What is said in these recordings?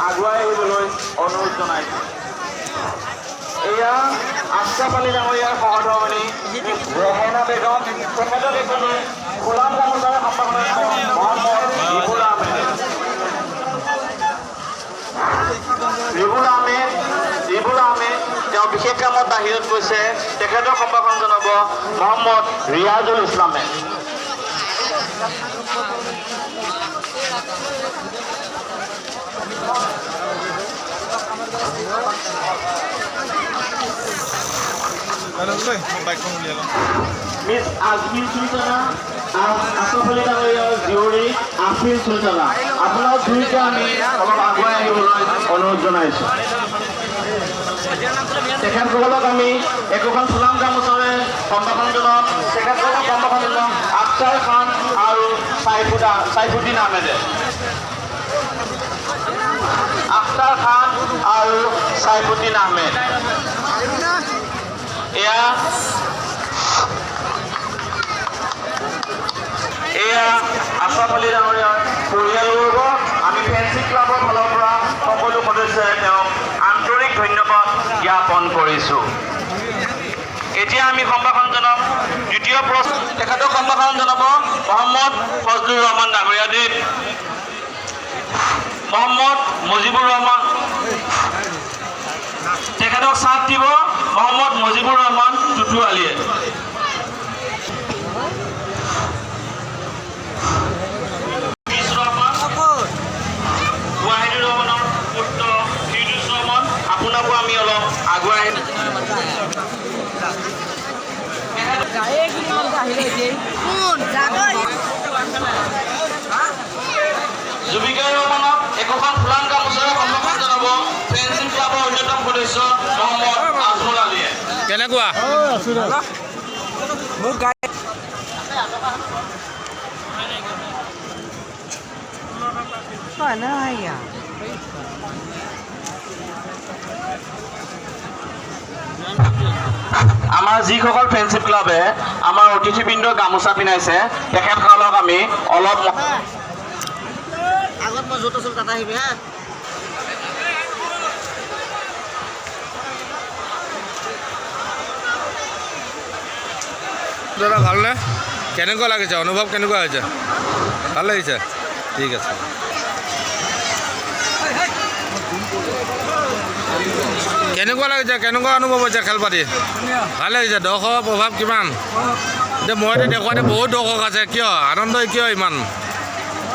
আগুৱাই আহিবলৈ অনুৰোধ জনাইছোঁ। এয়া আশ্ৰাফ আলী ডাঙৰীয়াৰ সহধৰ্মিণী ৰেহেনা বেগম, তেখেতক এখনি গোলাম গামোচাৰে সম্পাদনা মহম্মদ ৰিবুল আহমেদ তেওঁ বিশেষ কামত বাহিৰত গৈছে, তেখেতক সম্ভাষণ জনাব মহম্মদ ৰিয়াজুল ইছলামে। মিছ আজমিন চুলতানা, আশ্ৰাফ আলী ডাঙৰীয়াৰ জীয়ৰী আফিল চুলতানা, আপোনাক দুয়োকে আমি অলপ আগুৱাই আহিবলৈ অনুৰোধ জনাইছোঁ। তেখেতসকলক আমি একোখন ফুলাম গামোচাৰে সম্ভাষণ জনাম। তেখেতসকলক সম্ভাষণ জনাম আখতাৰ খান আৰু চাইফুদ্দিন আহমেদে। আখতাৰ খান আৰু চাইফুদ্দিন আহমেদ। এয়া আশ্ৰাফ আলী ডাঙৰীয়াৰ পৰিয়ালবৰ্গ। আমি ফেঞ্চি ক্লাবৰ ফালৰ পৰা সকলো সদস্যই তেওঁক আন্তৰিক ধন্যবাদ জ্ঞাপন কৰিছোঁ। এতিয়া আমি সম্ভাষণ জনাম দ্বিতীয় প্ৰশ্ন। তেখেতক সম্ভাষণ জনাব মহম্মদ ফজলুৰ ৰহমান ডাঙৰীয়াদেৱ, মহম্মদ মুজিবুৰ ৰহমান। তেখেতক চাথ দিব মহম্মদ মুজিবুৰ ৰহমান টুটু আলীয়ে। ৱাহিদুৰ ৰহমানৰ পুত্ৰ ফিৰদৌছ ৰহমান, আপোনাকো আমি অলপ আগুৱাই জুবিকা ৰহমানক একোখন ফুলাম গামোচাৰে সম্ভাষণ জনাব ফেঞ্চিং ক্লাবৰ অন্যতম সদস্য মহম্মদ আজমল আলীয়ে। কেনেকুৱা আমাৰ যিসকল ফ্ৰেণ্ডশ্বিপ ক্লাবে আমাৰ অতিথিবৃন্দ গামোচা পিন্ধাইছে, তেখেতসকলক আমি অলপ আগত মই য'ত আছোঁ তাত আহিবি হা। দাদা ভালনে? কেনেকুৱা লাগিছে? অনুভৱ কেনেকুৱা হৈছে? ভাল লাগিছে? ঠিক আছে। কেনেকুৱা লাগিছে? কেনেকুৱা অনুভৱ হৈছে খেল পাতি? ভাল লাগিছে। দৰ্শকৰ প্ৰভাৱ কিমান? এতিয়া মই দেখুৱাতে বহুত দৰ্শক আছে, কিয় আনন্দ, কিয় ইমান,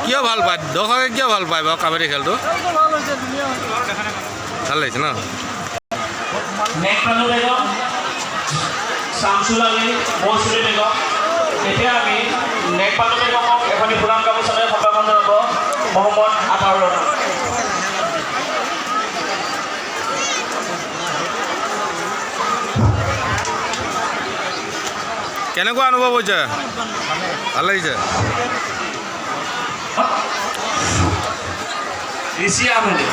কিয় ভাল পায় দৰ্শকে, কিয় ভাল পায় বাৰু কাবাডী খেলটো? ভাল লাগিছে ন? এতিয়া আমি নেকপালু বেগমক এখনি ফুলাম গামোচাৰে সম্ভাষণ জনাব মহম্মদ আতাউৰ ৰহমান। কেনেকুৱা অনুভৱ হৈছে? ভাল লাগিছে। ঋষি আহমেদে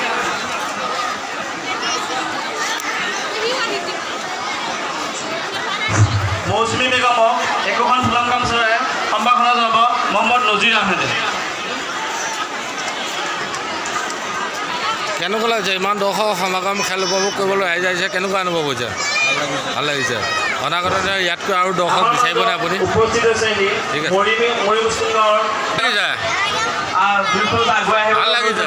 মৌচুমী বেগমক একোখন ফুলাম গামোচাৰে সম্ভাষণ জনাব মহম্মদ নজিৰ আহমেদে। কেনেকুৱা লাগিছে? ইমান দৰ্শক সমাগম খেল উপভোগ কৰিবলৈ আহি যাইছে, কেনেকুৱা অনুভৱ হৈছে? ভাল লাগিছে। অনাগতে ইয়াতকৈ আৰু দৰ্শক বিচাৰিবনে আপুনি? উপস্থিত হৈছে ঠিক আছে। ভাল লাগিছে।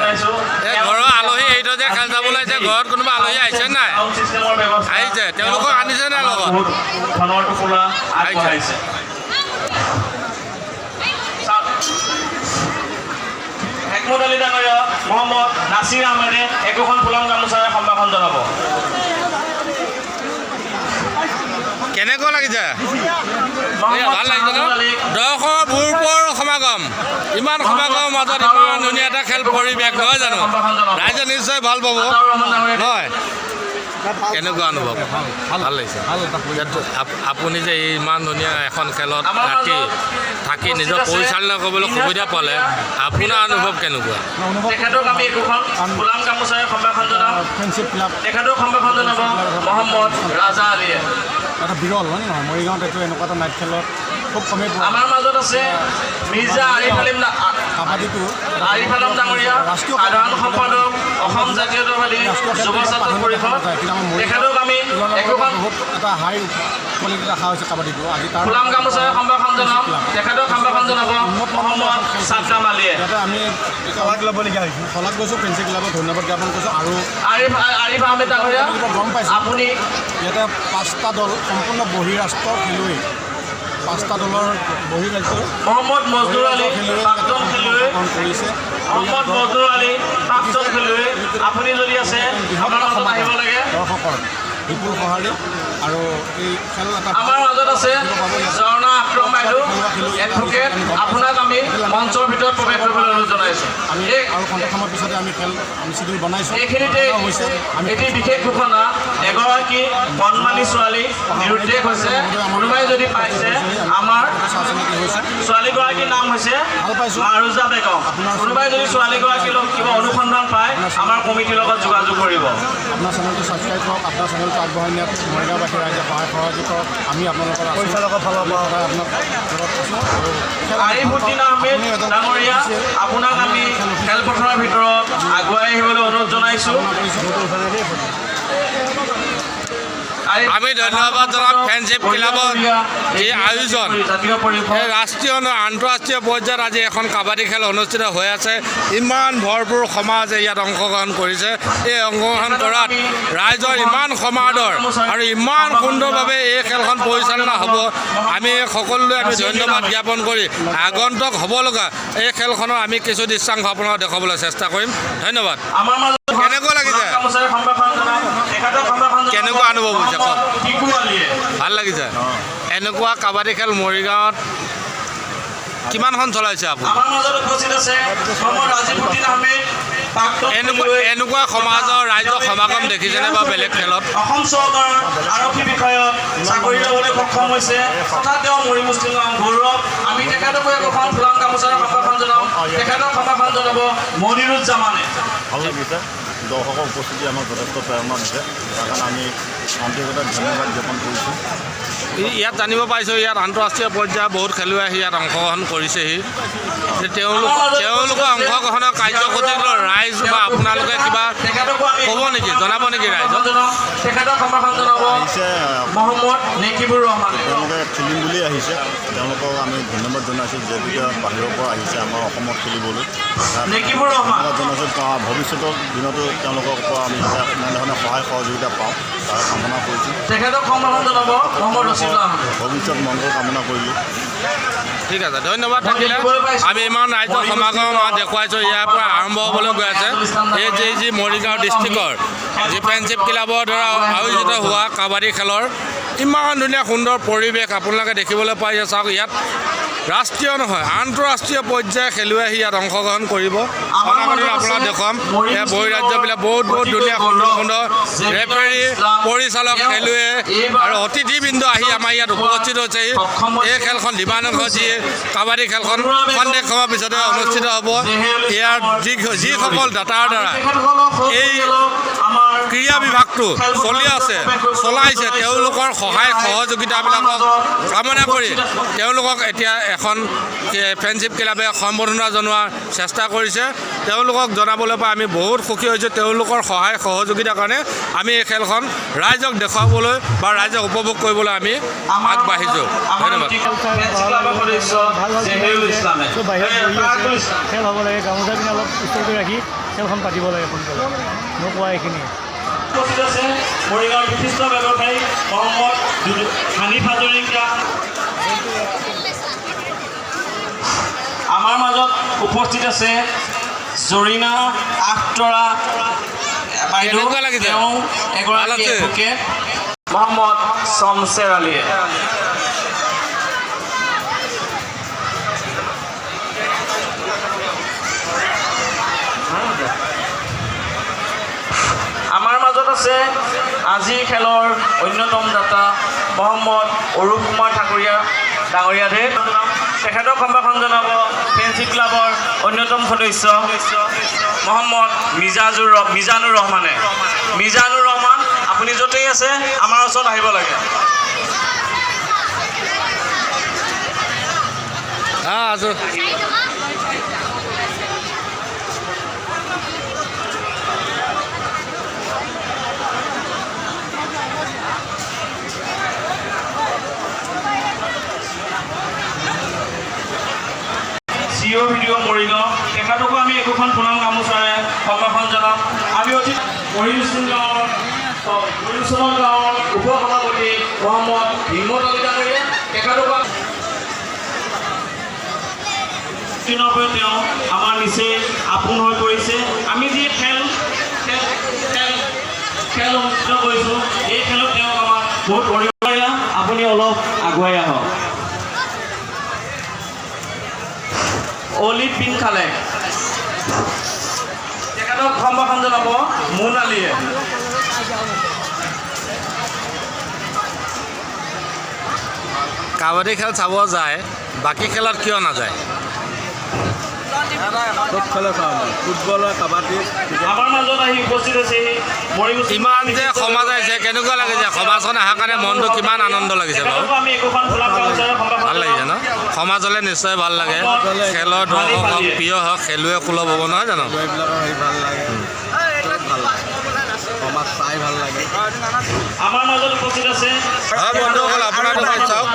এই ঘৰৰ আলহী এইটো যে খেল চাবলৈ আহিছে, ঘৰত কোনোবা আলহী আহিছে নাই? আহিছে। তেওঁলোকক আনিছে নাই লগত? আহিছে। হেকমত আলী ডাঙৰীয়া মহম্মদ নাছিৰ আহমেদে একোখন ফুলাম গামোচাৰে সম্ভাষণ জনাব। কেনেকুৱা লাগিছে? ভাল লাগিছে ন? দৰ্শকৰ ভূৰপূৰ সমাগম, ইমান সমাগমৰ মাজত ইমান ধুনীয়া এটা খেল পৰিৱেশ, নহয় জানো? ৰাইজে নিশ্চয় ভাল পাব, হয়? কেনেকুৱা অনুভৱ? ভাল লাগিছে। আপুনি যে ইমান ধুনীয়া এখন খেলত ৰাতি থাকি নিজৰ পৰিচালনা কৰিবলৈ সুবিধা পালে, আপোনাৰ অনুভৱ কেনেকুৱা? তেখেতক আমি একোখন ফুলাম গামোচাৰে সম্ভাষণ জনাম। তেখেতক সম্ভাষণ জনাব মহম্মদ ৰাজা আলীয়ে। এটা বিৰল হয় নহয়, মৰিগাঁৱত এইটো এনেকুৱা এটা নাইট খেলত খুব কমেই আমাৰ মাজত আছে মিৰ্জা আৰিফ আলম ডাঙৰীয়া, সাধাৰণ সম্পাদক অসম জাতীয়তাবাদী যুৱ ছাত্ৰ পৰিষদ তেখেতক আমি একোখন বহুত এটা হাই কোৱালিটি ৰখা হৈছে কাবাডীটো আজি তাৰ ফুলাম গামোচাৰে সম্ভাষণ জনাম তেখেতক সম্ভাষণ জনাব মহম্মদ ছাদ্দাম আলীয়ে ইয়াতে আমি শলাগ ল'বলগীয়া হৈছোঁ শলাগ গৈছোঁ ফেঞ্চি ক্লাবত ধন্যবাদ জ্ঞাপন কৰিছোঁ আৰু আৰিফ আহমেদ ডাঙৰীয়া গম পাইছোঁ আপুনি ইয়াতে 5টা দল সম্পূৰ্ণ বহিৰাষ্ট্ৰৰ খেলুৱৈ 5টা দলৰ বহিৰাজ্যৰ মহম্মদ মজদুৰ আলী প্ৰাক্তন খেলুৱৈ কৰিছে মহম্মদ মজদুৰ আলী প্ৰাক্তন খেলুৱৈ আপুনি যদি আছে আমাৰ মাজত আহিব লাগে দৰ্শকৰ বিপুল সঁহাৰি আৰু এই খেল এটা আমাৰ মাজত আছে ঝৰ্ণা আক্ৰম বাইদেউ এডভোকেট আপোনাক আমি মঞ্চৰ ভিতৰত প্ৰৱেশ কৰিবলৈ অনুৰোধ জনাইছোঁ আমি আৰু খন্তেক সময়ৰ পিছতে আমি খেল আমি চিডিউল বনাইছোঁ এইখিনিতে হৈছে আমি এটি বিশেষ ঘোষণা এগৰাকী বনমালী ছোৱালী নিৰুদ্দেশ হৈছে কোনোবাই যদি পাইছে আমাৰ চিনাকি হৈছে ছোৱালীগৰাকীৰ নাম হৈছে ভাল পাইছোঁ মাৰুজা বেগম কোনোবাই যদি ছোৱালীগৰাকীৰ লগত কিবা অনুসন্ধান পায় আমাৰ কমিটিৰ লগত যোগাযোগ কৰিব আপোনাৰ চেনেলটো ছাবস্ক্ৰাইব কৰক আপোনাৰ চেনেলটো আগবঢ়াই নিয়াত মৰিগাঁওবাসী ৰাইজে সহায় সহযোগ কৰক আমি আপোনালোকৰ পৰিচালকৰ ফালৰ পৰা আপোনাক আৰিফুদ্দিন আহমেদ ডাঙৰীয়া আপোনাক আমি খেলপথাৰৰ ভিতৰত আগুৱাই আহিবলৈ অনুৰোধ জনাইছোঁ আমি ধন্যবাদ জনাম ফ্ৰেণ্ডশ্বিপ ক্লাবত যি আয়োজন জাতীয় পৰিষদ এই ৰাষ্ট্ৰীয় আন্তঃৰাষ্ট্ৰীয় পৰ্যায়ত আজি এখন কাবাডী খেল অনুষ্ঠিত হৈ আছে ইমান ভৰপূৰ সমাজে ইয়াত অংশগ্ৰহণ কৰিছে এই অংশগ্ৰহণ কৰাত ৰাইজৰ ইমান সমাদৰ আৰু ইমান সুন্দৰভাৱে এই খেলখন পৰিচালনা হ'ব আমি সকলোৱে আমি ধন্যবাদ জ্ঞাপন কৰি আগন্তুক হ'ব লগা এই খেলখনৰ আমি কিছু দৃশ্যাংশ আপোনাক দেখুৱাবলৈ চেষ্টা কৰিম ধন্যবাদ আমাৰ মাজত কেনেকুৱা লাগিছে গামোচাৰে সম্ভাষণ জনাম তেখেতক সম্ভাষণ জনাব কেনেকুৱা অনুভৱ হৈছে কওক টিকু আলীয়ে ভাল লাগিছে এনেকুৱা কাবাডী খেল মৰিগাঁৱত কিমানখন চলাইছে আপুনি আমাৰ মাজত উপস্থিত আছে মহম্মদ ৰাজিবুদ্দিন আহমেদ প্ৰাক্তন এনেকুৱা সমাজৰ ৰাইজৰ সমাগম দেখিছেনে বা বেলেগ খেলত অসম চৰকাৰৰ আৰক্ষী বিষয়ত চাকৰি ল'বলৈ সক্ষম হৈছে তথা তেওঁ মৰি মুছলিম গৌৰৱ আমি তেখেতকো এখন ফুলাম গামোচাৰে সম্ভাষণ জনাম তেখেতক সম্ভাষণ জনাব মনিৰুজ্জামানে ভাল লাগিছে দৰ্শকৰ উপস্থিতি আমাক যথেষ্ট প্ৰেৰণা দিছে তাৰ কাৰণে আমি আন্তৰিকতা ধন্যবাদ জ্ঞাপন কৰিছোঁ ইয়াত জানিব পাৰিছোঁ ইয়াত আন্তঃৰাষ্ট্ৰীয় পৰ্যায়ৰ বহুত খেলুৱৈ আহি ইয়াত অংশগ্ৰহণ কৰিছেহি যে তেওঁলোকৰ অংশগ্ৰহণৰ কাৰ্যসূচীক ৰাইজ বা আপোনালোকে কিবা ক'ব নেকি জনাব নেকি ৰাইজক তেখেতক সম্ভাষণ জনাব আহিছে মহম্মদ নেকিবুৰ ৰহমানে তেওঁলোকে খেলিম বুলি আহিছে তেওঁলোকক আমি ধন্যবাদ জনাইছোঁ যিহেতুকে বাহিৰৰ পৰা আহিছে আমাৰ অসমত খেলিবলৈ নেকিবুৰ ৰহমান ধন্যবাদ জনাইছোঁ ভৱিষ্যতৰ দিনতো তেওঁলোকৰ পৰা আমি এনেধৰণে সহায় সহযোগিতা পাওঁ তাৰ কামনা কৰিছোঁ তেখেতক সম্ভাষণ জনাব মহম্মদ ৰচিদুল্লাহ আহমেদ ভৱিষ্যত মংগল কামনা কৰিলোঁ ঠিক আছে ধন্যবাদ থাকিলে আমি ইমান ৰাইজৰ সমাগম দেখুৱাইছোঁ ইয়াৰ পৰা আৰম্ভ হ'বলৈ গৈ আছে এই যি মৰিগাঁও ডিষ্ট্ৰিক্টৰ যি ফ্ৰেণ্ডশ্বিপ ক্লাবৰ দ্বাৰা আয়োজিত হোৱা কাবাডী খেলৰ ইমান ধুনীয়া সুন্দৰ পৰিৱেশ আপোনালোকে দেখিবলৈ পাইছে চাওক ইয়াত ৰাষ্ট্ৰীয় নহয় আন্তঃৰাষ্ট্ৰীয় পৰ্যায়ৰ খেলুৱৈ আহি ইয়াত অংশগ্ৰহণ কৰিব আপোনাক দেখুৱাম এই বহিৰাজ্যবিলাক বহুত ধুনীয়া সুন্দৰ সুন্দৰ ৰেফাৰী পৰিচালক খেলুৱৈ আৰু অতিথিবৃন্দ আহি আমাৰ ইয়াত উপস্থিত হৈছেহি এই খেলখন দিবানন্দ যি কাবাডী খেলখন খন্তেক সময়ৰ পিছতে অনুষ্ঠিত হ'ব ইয়াৰ যিসকল দাতাৰ দ্বাৰা এই ক্ৰীড়া বিভাগটো চলাইছে তেওঁলোকৰ সহায় সহযোগিতাবিলাকক কামনা কৰি তেওঁলোকক এতিয়া এখন ফ্ৰেণ্ডশ্বিপ ক্লাবে সম্বৰ্ধনা জনোৱাৰ চেষ্টা কৰিছে তেওঁলোকক জনাবলৈ পাই আমি বহুত সুখী হৈছোঁ তেওঁলোকৰ সহায় সহযোগিতাৰ কাৰণে আমি এই খেলখন ৰাইজক দেখুৱাবলৈ বা ৰাইজক উপভোগ কৰিবলৈ আমি আগবাঢ়িছোঁ ধন্যবাদ খেল হ'ব লাগে গামোচা পিনে অলপ ষ্টৰ কৰি ৰাখি খেলখন পাতিব লাগে সোনকালে মই কোৱা এইখিনিয়ে উপস্থিত আছে মৰিগাঁৱৰ বিশিষ্ট ব্যৱসায়ী মহম্মদ হানিফ হাজৰিকা আমাৰ মাজত উপস্থিত আছে জৰিনা আখতৰা বাইদেউ তেওঁ এগৰাকী এডভোকেট মহম্মদ শমছেৰ আলীয়ে আমাৰ মাজত আছে আজি খেলৰ অন্যতম দাতা মহম্মদ অৰূপ কুমাৰ ঠাকুৰীয়া ডাঙৰীয়াদেৱ তেখেতক সম্ভাষণ জনাব ফ্ৰেণ্ডশ্বিপ ক্লাবৰ অন্যতম সদস্য মহম্মদ মিজানুৰ ৰহমানে মিজানুৰ ৰহমান আপুনি য'তেই আছে আমাৰ ওচৰত আহিব লাগে আছোঁ ভিডিঅ' মৰিগাঁও তেখেতকো আমি একোখন ফুলাম গামোচাৰে সম্ভাষণ জনাম। আমি অতি মৰিচুন গাঁৱৰ উপ সভাপতি মহম্মদ হিম্মত আলী ডাঙৰীয়া তেখেতকো দিনৰ পৰা তেওঁ আমাৰ নিচেই আপোন হৈ পৰিছে। আমি যি খেল অনুষ্ঠিত কৰিছোঁ এই খেলত তেওঁক আমাৰ বহুত অৰিহণা। আপুনি অলপ আগুৱাই আহক। অলিভ পিন খালে তেখেতক সম্ভাষণ জনাব মুন আলীয়ে। কাবাডী খেল চাব যায়, বাকী খেলত কিয় নাযায়? চব খেলে চাওঁ মই, ফুটবল কাবাডী। আমাৰ মাজত আহি উপস্থিত আছে ইমান যে সমাজ আহিছে, কেনেকুৱা লাগিছে? সমাজখন অহাৰ কাৰণে মনটো কিমান আনন্দ লাগিছে বাৰু? আমি একোখন ফুলাম গামোচাৰে ভাল লাগিছে ন? সমাজলৈ নিশ্চয় ভাল লাগে। খেলৰ দৰ্শক হওক, প্ৰিয় হওক, খেলুৱৈ সুলভ হ'ব নহয় জানো? এইবিলাকৰ হেৰি ভাল লাগে, ভাল লাগে, সমাজ চাই ভাল লাগে। আমাৰ মাজত উপস্থিত আছে হয় বন্ধুসকল, আপোনাৰ দোকান চাওক,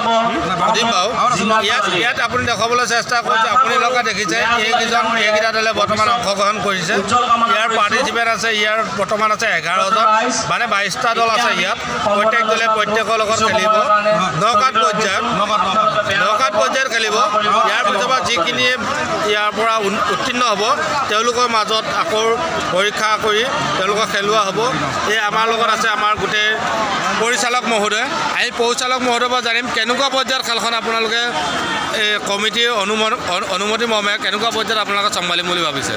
সুধিম বাৰু। ইয়াত আপুনি দেখুৱাবলৈ চেষ্টা কৰিছে, আপুনি লগা দেখিছে এইকেইটা দলে বৰ্তমান অংশগ্ৰহণ কৰিছে। ইয়াৰ পাৰ্টিচিপেণ্ট আছে, ইয়াৰ বৰ্তমান আছে 11জন, মানে 22টা দল আছে ইয়াত। প্ৰত্যেক দলে প্ৰত্যেকৰ লগত খেলিব। নকাট পৰ্যায়ত খেলিব। ইয়াৰ পিছৰ পৰা যিখিনি ইয়াৰ পৰা উত্তীৰ্ণ হ'ব তেওঁলোকৰ মাজত আকৌ পৰীক্ষা কৰি তেওঁলোকক খেলোৱা হ'ব। এই আমাৰ লগত আছে আমাৰ গোটেই পৰিচালক মহোদয়। এই পৰিচালক মহোদয়ৰ পৰা জানিম কেনেকুৱা পৰ্যায়ত খেলখন আপোনালোকে এই কমিটিৰ অনুমতি মৰ্মে কেনেকুৱা পৰ্যায়ত আপোনালোকে চম্ভালিম বুলি ভাবিছে?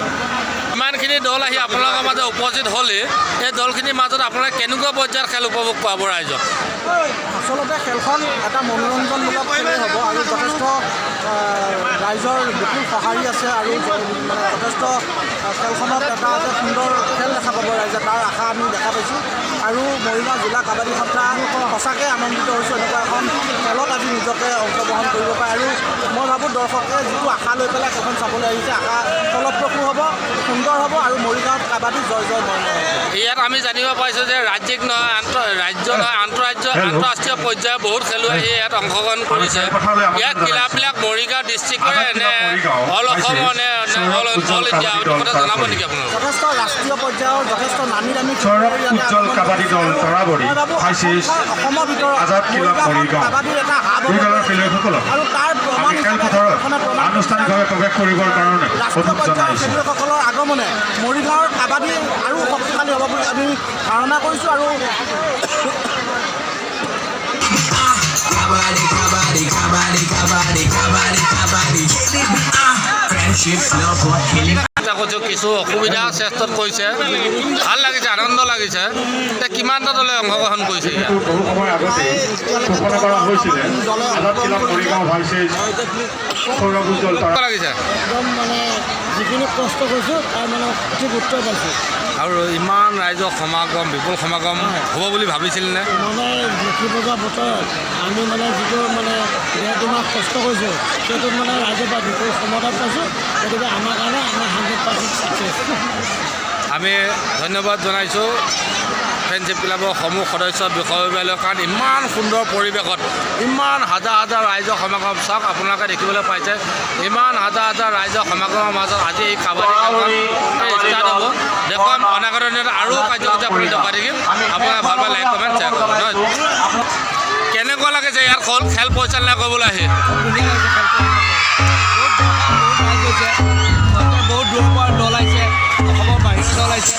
ইমানখিনি দল আহি আপোনালোকৰ মাজত উপস্থিত হ'লে এই দলখিনিৰ মাজত আপোনালোকে কেনেকুৱা পৰ্যায়ত খেল উপভোগ কৰাব ৰাইজক? আচলতে খেলখন এটা মনোৰঞ্জনমূলক খেলেই হ'ব আৰু যথেষ্ট ৰাইজৰ বিপুল সঁহাৰি আছে আৰু মানে যথেষ্ট খেলখনত এটা যে সুন্দৰ খেল দেখা পাব ৰাইজে, তাৰ আশা আমি দেখা পাইছোঁ। আৰু মৰিগাঁও জিলা কাবাডী সত্তা সঁচাকৈ আনন্দিত হৈছোঁ এনেকুৱা এখন খেলত আজি নিজকে অংশগ্ৰহণ কৰিব পাৰে। আৰু মই ভাবোঁ দৰ্শকে যিটো আশা লৈ পেলাই খেলখন চাবলৈ আহিছে, আশা ফলপ্ৰসূ হ'ব, সুন্দৰ হ'ব আৰু মৰিগাঁৱত কাবাডী জয় মৰিগাঁও হ'ব। ইয়াত আমি জানিব পাৰিছোঁ যে ৰাজ্যিক নহয়, ৰাজ্য নহয়, আন্তঃৰাষ্ট্ৰীয় পৰ্যায়ৰ বহুত খেলুৱৈ ইয়াত অংশগ্ৰহণ কৰিছে। ইয়াত ক্লাববিলাক মৰিগাঁও ডিষ্ট্ৰিক্টৰে নে অল অসমৰ নে অল ইণ্ডিয়া কথা জনাব নেকি আপোনালোকে? যথেষ্ট ৰাষ্ট্ৰীয় পৰ্যায়ৰ যথেষ্ট নামী দামী উজ্জ্বল কাবাডী দল তৰাবৰী ফাইচিছ অসমৰ ভিতৰত আজাদ ক্লাব মৰিগাঁও কাবাডীৰ এটা হাব দুই দলৰ খেলুৱৈসকলক আৰু তাৰ প্ৰমাণ খেলপথাৰত আনুষ্ঠানিকভাৱে প্ৰৱেশ কৰিবৰ কাৰণে ৰাষ্ট্ৰীয় অনুৰোধ পৰ্যায়ৰ জনাইছোঁ। খেলুৱৈসকলৰ আগমনে মৰিগাঁৱৰ কাবাডী আৰু শক্তিশালী হ'ব বুলি আমি ধাৰণা কৰিছোঁ। আৰু কিছু অসুবিধা চেষ্টাত কৰিছে, ভাল লাগিছে, আনন্দ লাগিছে। এতিয়া কিমানটা দলে অংশগ্ৰহণ কৰিছে ইয়াত? বহু সময় আগতে ঘোষণা কৰা হৈছিলে আজাদ ক্লাব মৰিগাঁও ভাইচেছ সৌৰভ উজ্জ্বল কেনেকুৱা লাগিছে? একদম মানে যিখিনি কষ্ট কৰিছোঁ তাৰ মানে অতি গুৰুত্ব পাইছোঁ। আৰু ইমান ৰাইজৰ সমাগম, বিপুল সমাগম হ'ব বুলি ভাবিছিলনে? মানে লক্ষী পূজা বতৰত আমি মানে যিটো মানে ডেৰ দুমাহ কষ্ট কৰিছোঁ সেইটোত মানে ৰাইজৰ পৰা বিপুল সমাধান পাইছোঁ। গতিকে আমাৰ কাৰণে আমাৰ 100% ছাকচেছ। আমি ধন্যবাদ জনাইছোঁ ফ্ৰেণ্ডশ্বিপ ক্লাবৰ সমূহ সদস্য বিষয়ববীয়ালৈ, কাৰণ ইমান সুন্দৰ পৰিৱেশত ইমান হাজাৰ হাজাৰ ৰাইজৰ সমাগম। চাওক আপোনালোকে দেখিবলৈ পাইছে ইমান হাজাৰ হাজাৰ ৰাইজৰ সমাগমৰ মাজত আজি এই কাবাডী খেলখন ষ্টাৰ্ট হ'ব। দেখুৱাম অনাগত দিনত আৰু কাৰ্যসূচী আপুনি দেখুৱাই থাকিম। আপোনালোকে ভাল লাইক কমেণ্ট শ্বেয়াৰ কৰিব নহয়। কেনেকুৱা লাগিছে ইয়াত খেল পৰিচালনা কৰিবলৈ আহি? বহুত দূৰৰ পৰা দল আহিছে, অসমৰ বাহিৰৰ দল আহিছে।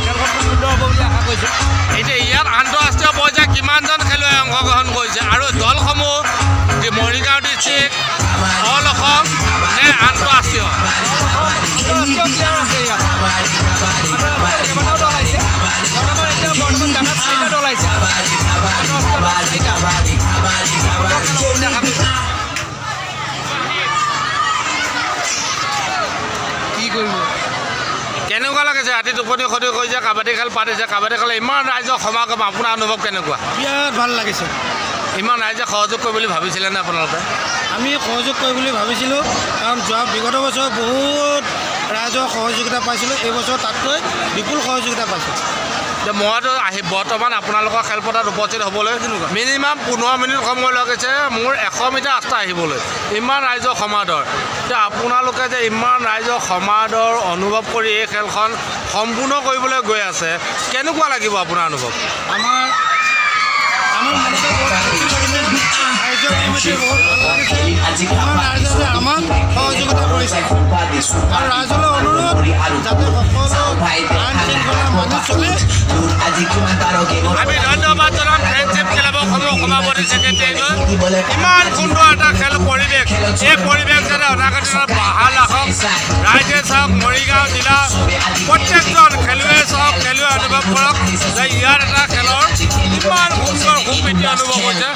খেলখন সুন্দৰ হ'ব বুলি আশা কৰিছোঁ। এতিয়া ইয়াত আন্তঃৰাষ্ট্ৰীয় পৰ্যায়ত কিমানজন খেলুৱৈ অংশগ্ৰহণ কৰিছে আৰু দলসমূহ মৰিগাঁও ডিষ্ট্ৰিক্ট, অল অসম নে আন্তঃৰাষ্ট্ৰীয়? প্লেয়াৰ আছে ইয়াত, কেইবাটাও দল আহিছে। বৰ্তমান এতিয়া জানাত 4টা দল আহিছে। কি কৰিব? কেনেকুৱা লাগিছে? ৰাতি টোপনি ক্ষতি কৰিছে, কাবাডী খেল পাতিছে, কাবাডী খেল ইমান ৰাইজৰ সমাগম, আপোনাৰ অনুভৱ কেনেকুৱা? বিৰাট ভাল লাগিছে। ইমান ৰাইজে সহযোগ কৰিব বুলি ভাবিছিলেনে আপোনালোকে? আমি সহযোগ কৰিম বুলি ভাবিছিলোঁ, কাৰণ বিগত বছৰ বহুত ৰাইজৰ সহযোগিতা পাইছিলোঁ। এই বছৰ তাতকৈ বিপুল সহযোগিতা পাইছোঁ। এতিয়া মইতো বৰ্তমান আপোনালোকৰ খেলপথাৰত উপস্থিত হ'বলৈ মিনিমাম 15 মিনিট সময় লাগিছে মোৰ 100 মিটাৰ ৰাস্তা আহিবলৈ, ইমান ৰাইজৰ সমাদৰ। এতিয়া আপোনালোকে যে ইমান ৰাইজৰ সমাদৰ অনুভৱ কৰি এই খেলখন সম্পূৰ্ণ কৰিবলৈ গৈ আছে, কেনেকুৱা লাগিব আপোনাৰ অনুভৱ? আমাৰ মনতে বহুত খুশি লাগিছে, ৰাইজৰ কমিটিয়ে বহুত ভাল লাগিছে, ইমান ৰাইজে যে আমাক সহযোগিতা কৰিছে। আৰু ৰাইজলৈ অনুৰোধ যাতে সকলো আইন শৃংখলা মানি চলে। আমি ধন্যবাদ জনাম ফ্ৰেণ্ডশ্বিপ ক্লাবৰ সভাপতি ছেক্ৰেটেৰীলৈ। ইমান সুন্দৰ এটা খেল পৰিৱেশ, এই পৰিৱেশ যাতে অনাগত দিনত বাহাল ৰাখক, ৰাইজে চাওক, মৰিগাঁও জিলা প্ৰত্যেকজন খেলুৱৈয়ে চাওক, খেলুৱৈ অনুভৱ কৰক যে ইয়াৰ এটা খেলৰ ইমান সুন্দৰ সুপ্ৰীতি অনুভৱ হৈছে।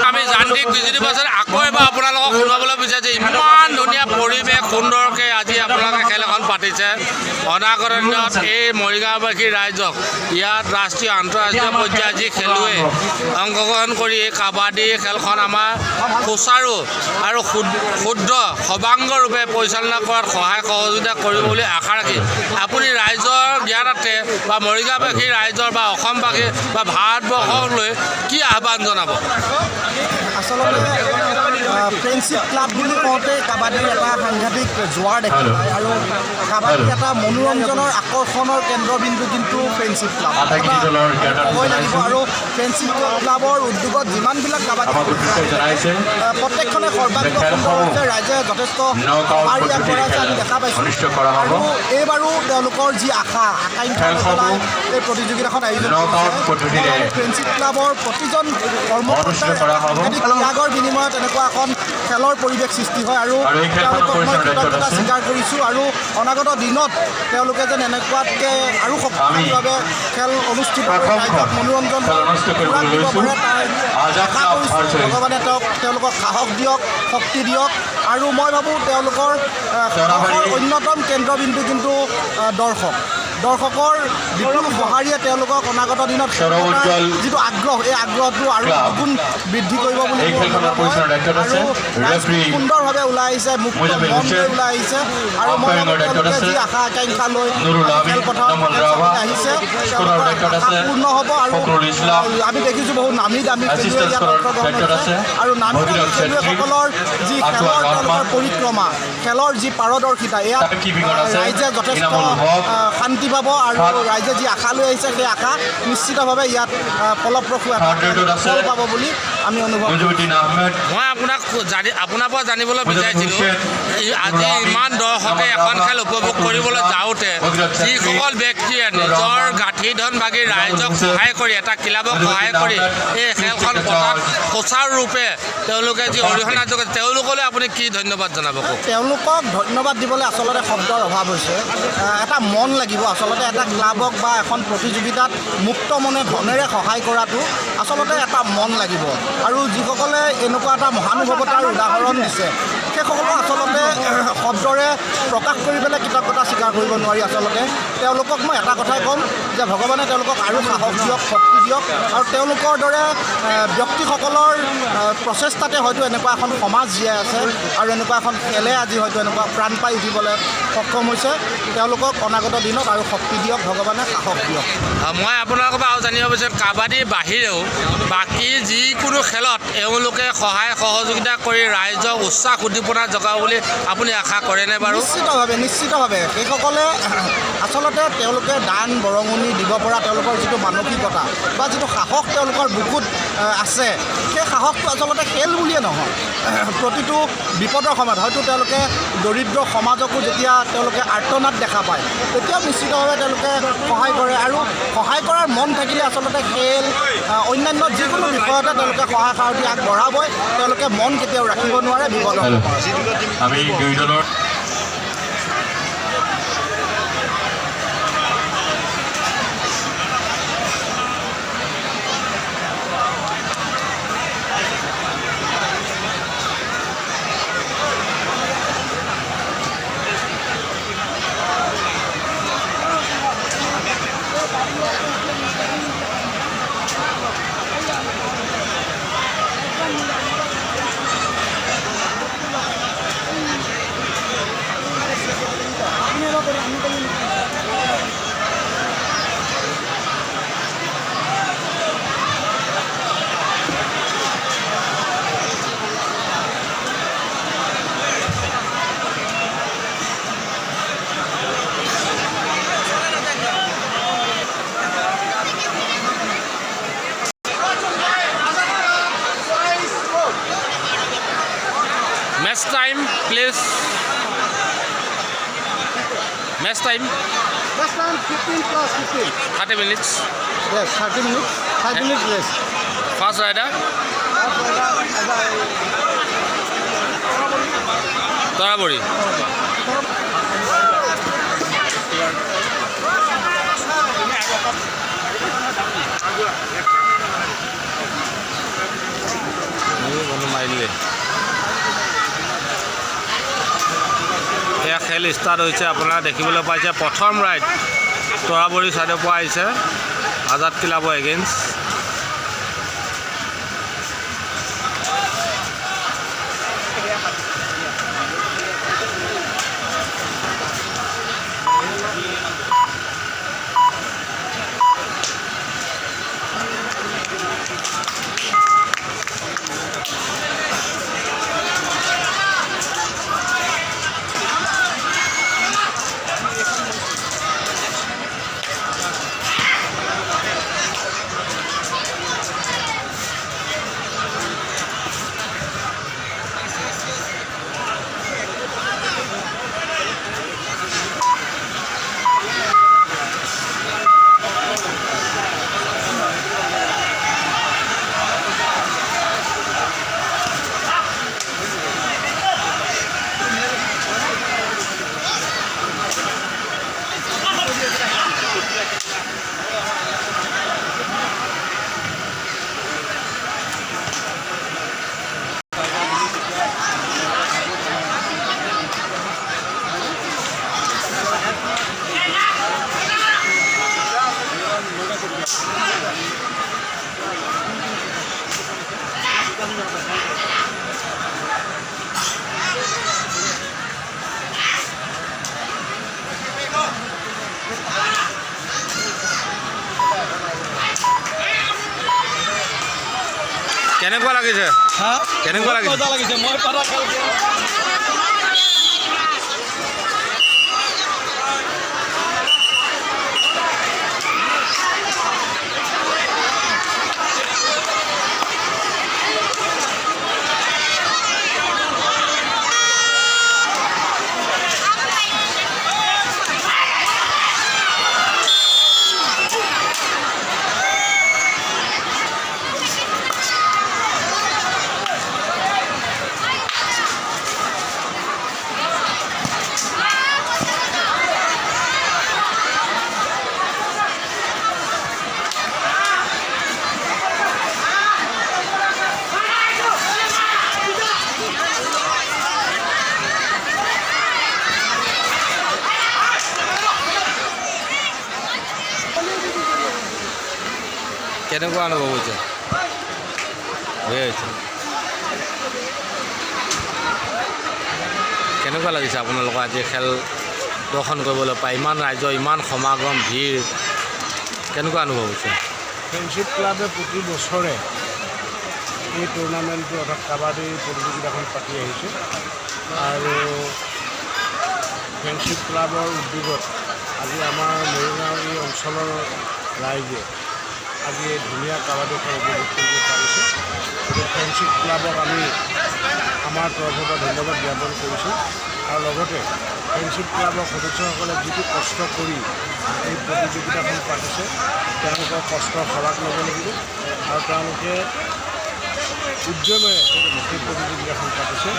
আমি যান্ত্ৰিক বিজুতি পাছত আকৌ এবাৰ আপোনালোকক শুনাবলৈ বিচাৰিছোঁ, ইমান ধুনীয়া পৰিৱেশ সুন্দৰকৈ আজি আপোনালোকে খেল এখন পাতিছে। অনাগত দিনত এই মৰিগাঁওবাসী ৰাইজক ইয়াত ৰাষ্ট্ৰীয় আন্তঃৰাষ্ট্ৰীয় পৰ্যায়ৰ যি খেলুৱৈ অংশগ্ৰহণ কৰি এই কাবাডী খেলখন আমাৰ সুচাৰু আৰু শুদ্ধ সৰ্বাংগৰূপে পৰিচালনা কৰাত সহায় সহযোগিতা কৰিব বুলি আশা ৰাখি আপুনি ৰাইজৰ জ্ঞানাৰ্থে বা মৰিগাঁওবাসী ৰাইজৰ বা অসমবাসী বা ভাৰতবৰ্ষলৈ কি আহ্বান জনাব? আচলতে ফ্ৰেণ্ডশ্বিপ ক্লাব বুলি কওঁতে কাবাডীৰ এটা সাংঘাতিক জোৱাৰ দেখা যায় আৰু কাবাডী এটা মনোৰঞ্জনৰ আকৰ্ষণৰ কেন্দ্ৰবিন্দু কিন্তু ফ্ৰেণ্ডশ্বিপ ক্লাব ক'বই লাগিব। আৰু ফ্ৰেণ্ডশ্বিপ ক্লাবৰ উদ্যোগত যিমানবিলাক কাবাডী প্ৰত্যেকখনে সৰ্বাংগ সুন্দৰ হৈছে, ৰাইজে যথেষ্ট সঁহাৰি আগবঢ়াইছে আমি দেখা পাইছোঁ। আৰু এইবাৰো তেওঁলোকৰ যি আকাংক্ষা পেলাই এই প্ৰতিযোগিতাখন আয়োজন কৰিছে। ফ্ৰেণ্ডশ্বিপ ক্লাবৰ প্ৰতিজন কৰ্মকৰ্তাই ত্যাগৰ বিনিময়ত এনেকুৱা এখন খেলৰ পৰিৱেশ সৃষ্টি হয় আৰু তেওঁলোকক মই কৃতজ্ঞতা স্বীকাৰ কৰিছোঁ। আৰু অনাগত দিনত তেওঁলোকে যেন এনেকুৱাতকৈ আৰু শক্তিশালীভাৱে খেল অনুষ্ঠিত কৰি ৰাইজক মনোৰঞ্জন পূৰণ দিব পাৰে তাৰ আশা কৰিছোঁ। ভগৱানে তেওঁলোকক সাহস দিয়ক, শক্তি দিয়ক। আৰু মই ভাবোঁ তেওঁলোকৰ সাহসৰ অন্যতম কেন্দ্ৰবিন্দু কিন্তু দৰ্শকৰ বিপুল সঁহাৰিয়ে তেওঁলোকক অনাগত দিনত যিটো আগ্ৰহ, এই আগ্ৰহটো আৰু দুগুণ বৃদ্ধি কৰিব বুলি আৰু সুন্দৰভাৱে ওলাই আহিছে, মুক্ত মন লৈ ওলাই আহিছে। আৰু মই তেওঁলোকে যি আশা আকাংক্ষা লৈ খেলপথাৰত আহিছে তেওঁলোকৰ পূৰ্ণ হ'ব। আৰু আমি দেখিছোঁ বহুত নামী দামী খেলুৱৈ ইয়াত অংশগ্ৰহণ হৈছে আৰু নামী দামী খেলুৱৈসকলৰ যি খেলৰ তেওঁলোকৰ পৰিক্ৰমা, খেলৰ যি পাৰদৰ্শিতা, ইয়াত ৰাইজে যথেষ্ট শান্তি পাব। আৰু ৰাইজে যি আশা লৈ আহিছে সেই আশা নিশ্চিতভাৱে ইয়াত ফলপ্ৰসূ এটা ফল পাব বুলি আমি অনুভৱ কৰিছোঁ। মই আপোনাৰ পৰা জানিবলৈ বিচাৰিছিলোঁ, আজি ইমান দৰ্শকে এখন খেল উপভোগ কৰিবলৈ যাওঁতে যিসকল ব্যক্তিয়ে নিজৰ গাঁঠি ধন ভাগি ৰাইজক সহায় কৰি, এটা ক্লাবক সহায় কৰি এই খেলখন পতাত সুচাৰুৰূপে তেওঁলোকে যি অৰিহণা যোগাইছে, তেওঁলোকলৈ আপুনি কি ধন্যবাদ জনাব? তেওঁলোকক ধন্যবাদ দিবলৈ আচলতে শব্দৰ অভাৱ হৈছে। এটা মন লাগিব আচলতে এটা ক্লাবক বা এখন প্ৰতিযোগিতাত মুক্ত মনে ধনেৰে সহায় কৰাটো আচলতে এটা মন লাগিব। আৰু যিসকলে এনেকুৱা এটা মহানুভৱতাৰ উদাহৰণ দিছে সেইসকলক আচলতে শব্দৰে প্ৰকাশ কৰি পেলাই কৃতজ্ঞতা স্বীকাৰ কৰিব নোৱাৰি। আচলতে তেওঁলোকক মই এটা কথাই ক'ম যে ভগৱানে তেওঁলোকক আৰু সাহস দিয়ক, শক্তি দিয়ক। আৰু তেওঁলোকৰ দৰে ব্যক্তিসকলৰ প্ৰচেষ্টাতে হয়তো এনেকুৱা এখন সমাজ জীয়াই আছে আৰু এনেকুৱা এখন খেলে আজি হয়তো এনেকুৱা প্ৰাণ পাই উঠিবলৈ সক্ষম হৈছে। তেওঁলোকক অনাগত দিনত আৰু শক্তি দিয়ক, ভগৱানে সাহস দিয়ক। মই আপোনালোকৰ পৰা আৰু জানিব বিচাৰোঁ, কাবাডীৰ বাহিৰেও বাকী যিকোনো খেলত এওঁলোকে সহায় সহযোগিতা কৰি ৰাইজক উৎসাহ উদ্দীপনা জগাব বুলি আপুনি আশা কৰেনে বাৰু? নিশ্চিতভাৱে সেইসকলে আচলতে তেওঁলোকে দান বৰঙণি দিব পৰা তেওঁলোকৰ যিটো মানসিকতা বা যিটো সাহস তেওঁলোকৰ বুকুত আছে, সেই সাহসটো আচলতে খেল বুলিয়ে নহয়, প্ৰতিটো বিপদৰ সময়ত হয়তো তেওঁলোকে দৰিদ্ৰ সমাজকো যেতিয়া তেওঁলোকে আৰ্তনাদ দেখা পায় তেতিয়াও নিশ্চিতভাৱে তেওঁলোকে সহায় কৰে। আৰু সহায় কৰাৰ মন থাকিলে আচলতে খেল অন্যান্য যিকোনো বিষয়তে তেওঁলোকে সহায় সাৰথি আগবঢ়াবই, তেওঁলোকে মন কেতিয়াও ৰাখিব নোৱাৰে বিপদৰ। আমি দুইজনৰ Match time, please. Match time, Last time 15 plus 15. 30 minutes. Yes, 30 minutes. 5 minutes less. First rider, Torabori. মাৰিলে এয়া খেল ষ্টাৰ্ট হৈছে। আপোনাৰা দেখিবলৈ পাইছে প্ৰথম ৰাইড তৰাবৰী ছাইডৰ পৰা আহিছে আজাদ ক্লাবৰ এগেইনষ্ট। কেনেকুৱা লাগিছে? কেনেকুৱা লাগিছে? মজা লাগিছে। মই পাৰা খেল কেনেকুৱা অনুভৱ হৈছে? বেয়া হৈছে। কেনেকুৱা লাগিছে আপোনালোকৰ আজি খেল দৰ্শন কৰিবলৈ পাই? ইমান ৰাইজৰ ইমান সমাগম ভিৰ, কেনেকুৱা অনুভৱ হৈছে? ফ্ৰেণ্ডশ্বিপ ক্লাবে প্ৰতি বছৰে এই টুৰ্ণামেণ্টটো অৰ্থাৎ কাবাডী প্ৰতিযোগিতাখন পাতি আহিছে আৰু ফ্ৰেণ্ডশ্বিপ ক্লাবৰ উদ্যোগত আজি আমাৰ মৰিগাঁও এই অঞ্চলৰ ৰাইজে আজি এই ধুনীয়া কাবাডীখন উপভোগ কৰিব পাৰিছে। গতিকে ফ্ৰেণ্ডশ্বিপ ক্লাবক আমি আমাৰ তৰফৰ পৰা ধন্যবাদ জ্ঞাপন কৰিছোঁ আৰু লগতে ফ্ৰেণ্ডশ্বিপ ক্লাবৰ সদস্যসকলে যিটো কষ্ট কৰি এই প্ৰতিযোগিতাখন পাতিছে তেওঁলোকৰ কষ্টৰ শলাগ ল'ব লাগিব আৰু তেওঁলোকে উদ্যমেৰে এই প্ৰতিযোগিতাখন পাতিছে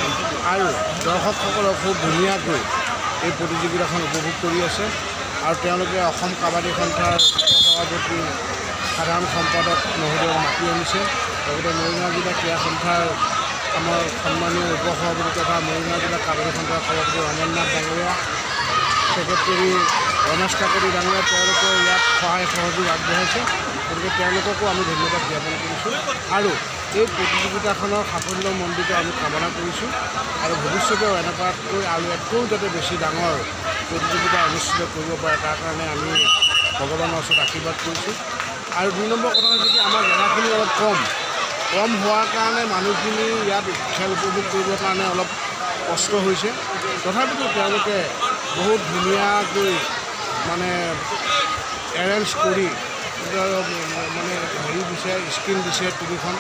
আৰু দৰ্শকসকলক খুব ধুনীয়াকৈ এই প্ৰতিযোগিতাখন উপভোগ কৰি আছে আৰু তেওঁলোকে অসম কাবাডী সন্থাৰ সভাপতি সাধাৰণ সম্পাদক মহোদয়ক মাতি আনিছে। লগতে মৰিগাঁও জিলা ক্ৰীড়া সন্থাৰ আমাৰ সন্মানীয় উপসভাপতি তথা মৰিগাঁও জিলা কাবাডী সন্থাৰ সভাপতি অমৰনাথ ডাঙৰীয়া, ছেক্ৰেটেৰী ৰমেশ কাকতি ডাঙৰীয়া, তেওঁলোকে ইয়াত সহায় সহযোগ আগবঢ়াইছে। গতিকে তেওঁলোককো আমি ধন্যবাদ জ্ঞাপন কৰিছোঁ আৰু এই প্ৰতিযোগিতাখনৰ সাফল্যমণ্ডিত আমি কামনা কৰিছোঁ আৰু ভৱিষ্যতেও এনেকুৱাতকৈ আৰু একদম যাতে বেছি ডাঙৰ প্ৰতিযোগিতা অনুষ্ঠিত কৰিব পাৰে তাৰ কাৰণে আমি ভগৱানৰ ওচৰত আশীৰ্বাদ কৰিছোঁ। আৰু 2 নম্বৰ কথা হৈছে কি আমাৰ জেগাখিনি অলপ কম হোৱাৰ কাৰণে মানুহখিনি ইয়াত খেল উপভোগ কৰিবৰ কাৰণে অলপ কষ্ট হৈছে। তথাপিতো তেওঁলোকে বহুত ধুনীয়াকৈ মানে এৰেঞ্জ কৰি মানে হেৰি দিছে, স্ক্ৰীণ দিছে 3খন,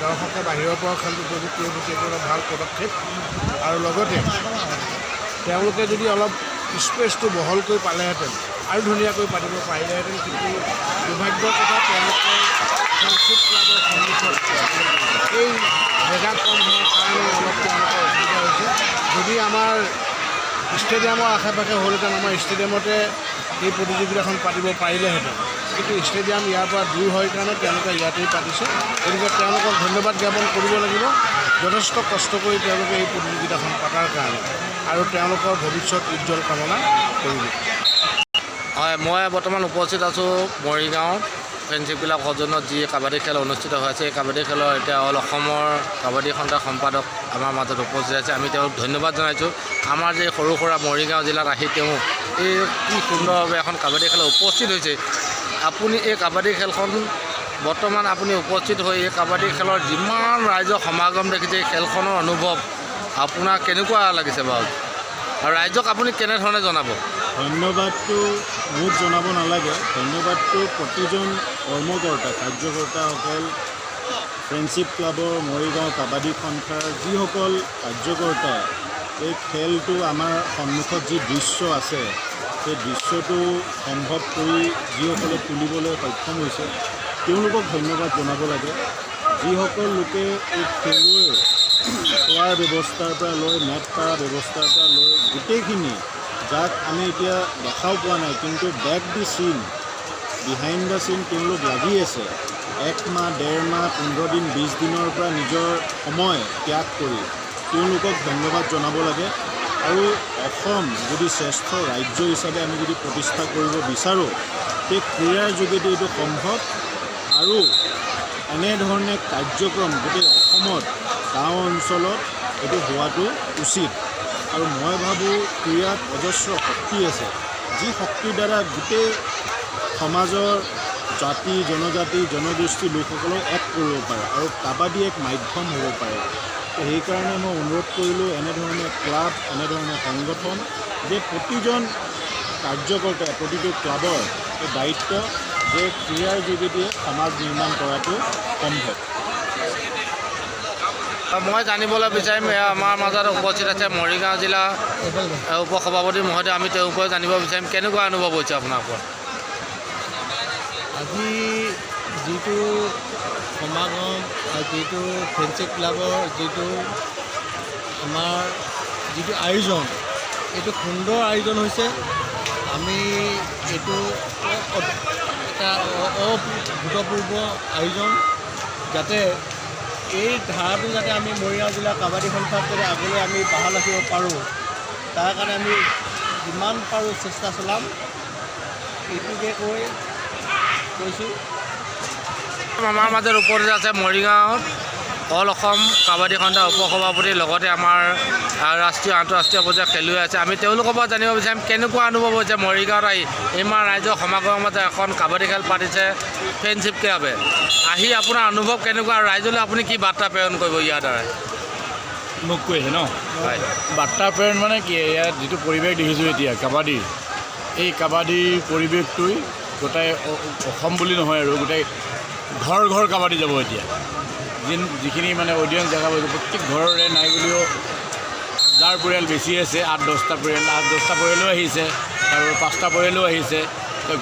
দৰ্শকে বাহিৰৰ পৰা খেলটো উপভোগ কৰিব, সেইটো এটা ভাল পদক্ষেপ। আৰু লগতে তেওঁলোকে যদি অলপ স্পেচটো বহলকৈ পালেহেঁতেন আৰু ধুনীয়াকৈ পাতিব পাৰিলেহেঁতেন, কিন্তু দুৰ্ভাগ্যৰ কথা তেওঁলোকে ফ্ৰেণ্ডশ্বিপ ক্লাবৰ সন্মুখত এই জেগা কম হোৱাৰ কাৰণে অলপ তেওঁলোকৰ অসুবিধা হৈছে। যদি আমাৰ ষ্টেডিয়ামৰ আশে পাশে হ'লহেঁতেন, আমাৰ ষ্টেডিয়ামতে এই প্ৰতিযোগিতাখন পাতিব পাৰিলেহেঁতেন, কিন্তু ষ্টেডিয়াম ইয়াৰ পৰা দূৰ হয় কাৰণে তেওঁলোকে ইয়াতেই পাতিছে। গতিকে তেওঁলোকক ধন্যবাদ জ্ঞাপন কৰিব লাগিব, যথেষ্ট কষ্ট কৰি তেওঁলোকে এই প্ৰতিযোগিতাখন পতাৰ কাৰণে, আৰু তেওঁলোকৰ ভৱিষ্যত উজ্জ্বল কামনা কৰিলোঁ। হয়, মই বৰ্তমান উপস্থিত আছোঁ মৰিগাঁও ফ্ৰেণ্ডশ্বিপ ক্লাব সৌজন্যত যি কাবাডী খেল অনুষ্ঠিত হৈ আছে। এই কাবাডী খেলৰ এতিয়া অল অসমৰ কাবাডী খণ্ডৰ সম্পাদক আমাৰ মাজত উপস্থিত আছে। আমি তেওঁক ধন্যবাদ জনাইছোঁ। আমাৰ যে সৰু সুৰা মৰিগাঁও জিলাত আহি তেওঁ এই কি সুন্দৰভাৱে এখন কাবাডী খেলত উপস্থিত হৈছে। আপুনি এই কাবাডী খেলখন বৰ্তমান আপুনি উপস্থিত হৈ এই কাবাডী খেলৰ যিমান ৰাইজৰ সমাগম দেখিছে, এই খেলখনৰ অনুভৱ আপোনাৰ কেনেকুৱা লাগিছে বাৰু, আৰু ৰাইজক আপুনি কেনেধৰণে জনাব? ধন্যবাদটো মোক জনাব নালাগে, ধন্যবাদটো প্ৰতিজন কৰ্মকৰ্তা কাৰ্যকৰ্তাসকল, ফ্ৰেণ্ডশ্বিপ ক্লাবৰ মৰিগাঁও কাবাডী সন্থাৰ যিসকল কাৰ্যকৰ্তাই এই খেলটো আমাৰ সন্মুখত যি দৃশ্য আছে, সেই দৃশ্যটো সম্ভৱ কৰি যিসকলে তুলিবলৈ সক্ষম হৈছে তেওঁলোকক ধন্যবাদ জনাব লাগে। যিসকল লোকে এই খেলুৱৈ খোৱাৰ ব্যৱস্থাৰ পৰা লৈ মেট কৰা ব্যৱস্থাৰ পৰা লৈ গোটেইখিনি, যাক আমি এতিয়া দেখাও পোৱা নাই, কিন্তু বেক দি চিন, বিহাইণ্ড দ্য চিন তেওঁলোক লাগি আছে। 1 মাহ, 1.5 মাহ, 15 দিন, 20 দিনৰ পৰা নিজৰ সময় ত্যাগ কৰি তেওঁলোকক ধন্যবাদ জনাব লাগে। আৰু অসম যদি শ্ৰেষ্ঠ ৰাজ্য হিচাপে আমি যদি প্ৰতিষ্ঠা কৰিব বিচাৰোঁ, সেই ক্ৰীড়াৰ যোগেদি এইটো সম্ভৱ। আৰু এনেধৰণে কাৰ্যক্ৰম গোটেই অসমত গাঁও অঞ্চলত এইটো হোৱাটো উচিত। আৰু মই ভাবোঁ ক্ৰীড়াত অজস্ৰ শক্তি আছে, যি শক্তিৰ দ্বাৰা গোটেই সমাজৰ জাতি, জনজাতি, জনগোষ্ঠী লোকসকলক এক কৰিব পাৰে, আৰু কাবাডী এক মাধ্যম হ'ব পাৰে। সেইকাৰণে মই অনুৰোধ কৰিলোঁ এনেধৰণে ক্লাব, এনেধৰণে সংগঠন, যে প্ৰতিজন কাৰ্যকৰ্তাই, প্ৰতিটো ক্লাবৰ এই দায়িত্ব যে ক্ৰীড়াৰ যোগেদিয়ে সমাজ নিৰ্মাণ কৰাটো সম্ভৱ। মই জানিবলৈ বিচাৰিম, আমাৰ মাজত উপস্থিত আছে মৰিগাঁও জিলা উপসভাপতি মহোদয়। আমি তেওঁৰ ওপৰত জানিব বিচাৰিম কেনেকুৱা অনুভৱ হৈছে আপোনাৰ ওপৰত? আজি যিটো সমাগম, যিটো ফ্ৰেণ্ডশ্বিপ ক্লাবৰ যিটো আমাৰ যিটো আয়োজন, এইটো সুন্দৰ আয়োজন হৈছে। আমি এইটো এটা অভূতপূৰ্ব আয়োজন, যাতে এই ধাৰাটো যাতে আমি মৰিগাঁও জিলা কাবাডী সন্থাত যাতে আগলৈ আমি বাহাল ৰাখিব পাৰোঁ, তাৰ কাৰণে আমি যিমান পাৰোঁ চেষ্টা চলাম, এইটোকে কৈছোঁ। আমাৰ মাজত উপস্থিত আছে মৰিগাঁৱত অল অসম কাবাডী সন্থাৰ উপসভাপতিৰ লগতে আমাৰ ৰাষ্ট্ৰীয় আন্তঃৰাষ্ট্ৰীয় পৰ্যায়ৰ খেলুৱৈ আছে। আমি তেওঁলোকৰ পৰা জানিব বিচাৰিম কেনেকুৱা অনুভৱ হৈছে মৰিগাঁৱত আহি ইমান ৰাইজৰ সমাগমৰ মাজত এখন কাবাডী খেল পাতিছে ফ্ৰেণ্ডশ্বিপ ক্লাবে। আহি আপোনাৰ অনুভৱ কেনেকুৱা, আৰু ৰাইজলৈ আপুনি কি বাৰ্তা প্ৰেৰণ কৰিব ইয়াৰ দ্বাৰা? মোক কৈছে ন? হয়, বাৰ্তা প্ৰেৰণ মানে কি, ইয়াত যিটো পৰিৱেশ দেখিছোঁ এতিয়া কাবাডীৰ, এই কাবাডীৰ পৰিৱেশটোৱে গোটেই অসম বুলি নহয় আৰু গোটেই ঘৰ ঘৰ কাবাডী যাব এতিয়া। যিখিনি মানে অডিয়েঞ্চ দেখা পাইছোঁ, প্ৰত্যেক ঘৰৰে নাই বুলিও যাৰ পৰিয়াল বেছি আছে 8-10টা পৰিয়াল, 8-10টা পৰিয়ালো আহিছে আৰু 5টা পৰিয়ালো আহিছে।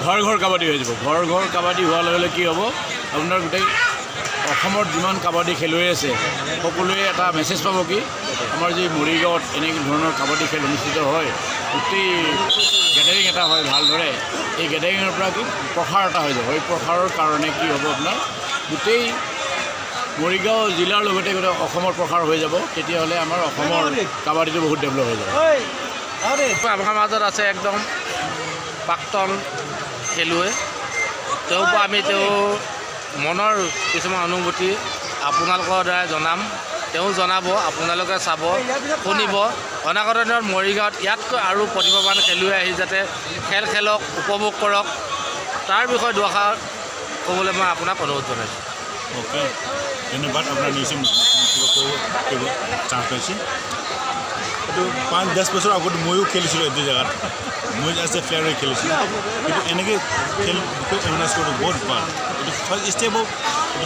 ঘৰ ঘৰ কাবাডী হৈ যাব। ঘৰ ঘৰ কাবাডী হোৱাৰ লগে লগে কি হ'ব, আপোনাৰ গোটেই অসমত যিমান কাবাডী খেলুৱৈ আছে সকলোৱে এটা মেছেজ পাব কি আমাৰ যি মৰিগাঁৱত এনে ধৰণৰ কাবাডী খেল অনুষ্ঠিত হয়, গোটেই গেডাৰিং এটা হয় ভালদৰে, এই গেডাৰিঙৰ পৰা কি প্ৰসাৰ এটা হৈ যাব। এই প্ৰসাৰৰ কাৰণে কি হ'ব, আপোনাৰ গোটেই মৰিগাঁও জিলাৰ লগতে গোটেই অসমৰ প্ৰসাৰ হৈ যাব। তেতিয়াহ'লে আমাৰ অসমৰ কাবাডীটো বহুত ডেভেলপ হৈ যাব। আমাৰ মাজত আছে একদম প্ৰাক্তন খেলুৱৈ, তেওঁৰ পৰা আমি তেওঁৰ মনৰ কিছুমান অনুভূতি আপোনালোকৰ দ্বাৰা জনাম, তেওঁ জনাব, আপোনালোকে চাব, শুনিব। অনাগত দিনত মৰিগাঁৱত ইয়াতকৈ আৰু প্ৰতিভাৱান খেলুৱৈ আহি যাতে খেল খেলক, উপভোগ কৰক, তাৰ বিষয়ে দুআষাৰ ক'বলৈ মই আপোনাক অনুৰোধ জনাইছোঁ। অ'কে, ধন্যবাদ। আপোনাৰ নিউজ কৰিব চান্স পাইছে। এইটো 5-10 বছৰ আগত ময়ো খেলিছিলোঁ এইটো জেগাত, মই এজ এ প্লেয়াৰে খেলিছিলোঁ। কিন্তু এনেকৈ খেল বিষয়ে এৱাৰনেছ কৰাটো বহুত ভাল। এইটো ফাৰ্ষ্ট ষ্টেপ অফ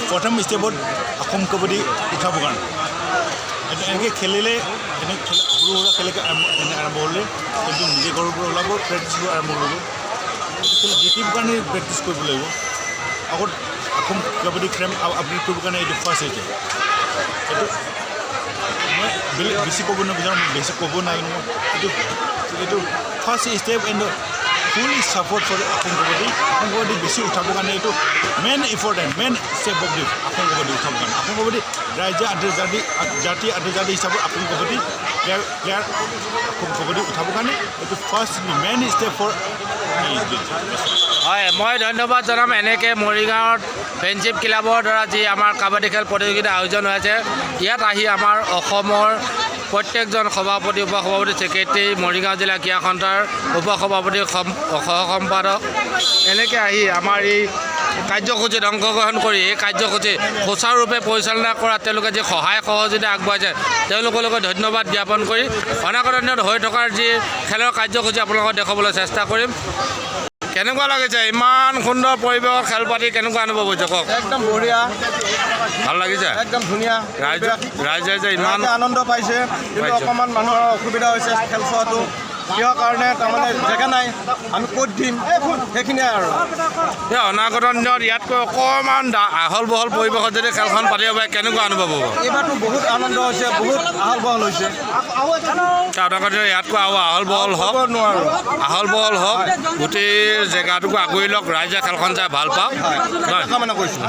প্ৰথম ষ্টেপত অসম কাবাডী উঠাবৰ কাৰণে এনেকৈ খেলিলে সৰু সুৰা খেলকে আৰম্ভ হ'লে কিন্তু নিজে ঘৰৰ পৰা ওলাব প্ৰেক্টিছবোৰ আৰম্ভ কৰিব জিকিবৰ কাৰণে প্ৰেক্টিছ কৰিব লাগিব আগত অসম কাবাডী খেল আপডেট কৰিবৰ কাৰণে এইটো ফাৰ্ষ্ট হৈছে এইটো মই বেছি ক'ব নিবিচাৰোঁ মই বেছি ক'ব নাই এইটো ফাৰ্ষ্ট ষ্টেপ এণ্ড ফুলি ছাপৰ্ট ফৰ অসম কাবাডী বেছি উঠাবৰ কাৰণে এইটো main important main step of this Assam kabaddi উঠাবৰ কাৰণে অসম কাবাডী ৰাজ্য জাতি আন্তৰ্জাতিক হিচাপত অসম কাবাডী প্লেয়াৰ অসম কাবাডী উঠাবৰ কাৰণে এইটো ফাৰ্ষ্ট মেইন ষ্টেপ ফৰ হয় মই ধন্যবাদ জনাম এনেকৈ মৰিগাঁৱত ফ্ৰেণ্ডশ্বিপ ক্লাবৰ দ্বাৰা যি আমাৰ কাবাডী খেল প্ৰতিযোগিতা আয়োজন হৈ আছে ইয়াত আহি আমাৰ অসমৰ প্ৰত্যেকজন সভাপতি উপসভাপতি ছেক্ৰেটাৰী মৰিগাঁও জিলা ক্ৰীড়া সন্থাৰ উপসভাপতি সহ সম্পাদক এনেকৈ আহি আমাৰ এই কাৰ্যসূচীত অংশগ্ৰহণ কৰি এই কাৰ্যসূচী সুচাৰুৰূপে পৰিচালনা কৰা তেওঁলোকে যি সহায় সহযোগিতা আগবঢ়াইছে তেওঁলোকলৈকে ধন্যবাদ জ্ঞাপন কৰি অনাগত দিনত হৈ থকাৰ যি খেলৰ কাৰ্যসূচী আপোনালোকক দেখুৱাবলৈ চেষ্টা কৰিম কেনেকুৱা লাগিছে ইমান সুন্দৰ পৰিৱেশৰ খেল পাতি কেনেকুৱা অনুভৱ হৈছে কওক একদম বঢ়িয়া ভাল লাগিছে একদম ধুনীয়া ৰাইজে যে ইমান আনন্দ পাইছে কিন্তু অকণমান মানুহৰ অসুবিধা হৈছে খেল চোৱাটো কিহৰ কাৰণে তাৰমানে জেগা নাই আমি ক'ত দিম সেইখিনিয়ে আৰু এই অনাগত দিনত ইয়াতকৈ অকণমান আহল বহল পৰিৱেশত যদি খেলখন পাতিব পাৰে কেনেকুৱা অনুভৱ হ'ব এইবাৰতো বহুত আনন্দ হৈছে বহুত আহল বহল হৈছে অনাগত দিনত ইয়াতকৈ আৰু আহল বহল হওক গোটেই জেগাটোকো আগুৰি লওক ৰাইজে খেলখন চাই ভাল পাওক কামনা কৰিছোঁ